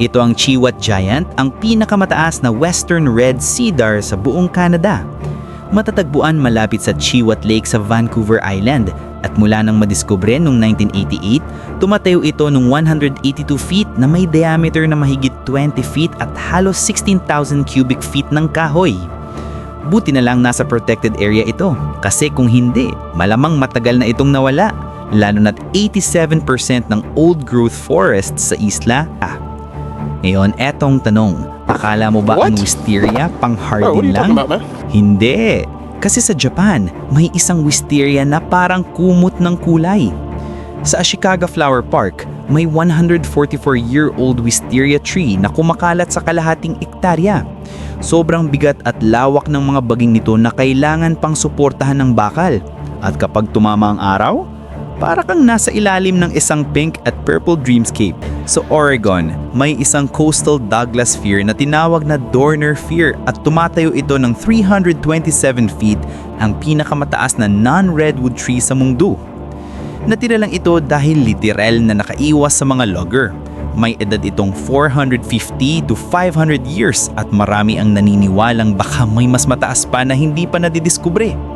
Ito ang Chiwat Giant, ang pinakamataas na western red cedar sa buong Canada. Matatagpuan malapit sa Chiwat Lake sa Vancouver Island at mula nang madiskubre noong 1988, tumatayo ito ng 182 feet na may diameter na mahigit 20 feet at halos 16,000 cubic feet ng kahoy. Buti na lang nasa protected area ito kasi kung hindi, malamang matagal na itong nawala, lalo na't 87% ng old growth forests sa isla. Ngayon, etong tanong, akala mo ba ang What? wisteria pang Bro, what are hardin you lang? talking about, man? Hindi. Kasi sa Japan, may isang wisteria na parang kumot ng kulay. Sa Ashikaga Flower Park, may 144-year-old wisteria tree na kumakalat sa kalahating ektarya. Sobrang bigat at lawak ng mga baging nito na kailangan pang suportahan ng bakal. At kapag tumama ang araw, para kang nasa ilalim ng isang pink at purple dreamscape. Sa Oregon, may isang coastal Douglas fir na tinawag na Dorner Fir at tumatayo ito ng 327 feet, ang pinakamataas na non-redwood tree sa mundo. Natira lang ito dahil literal na nakaiwas sa mga logger. May edad itong 450 to 500 years at marami ang naniniwalang baka may mas mataas pa na hindi pa nadidiskubre.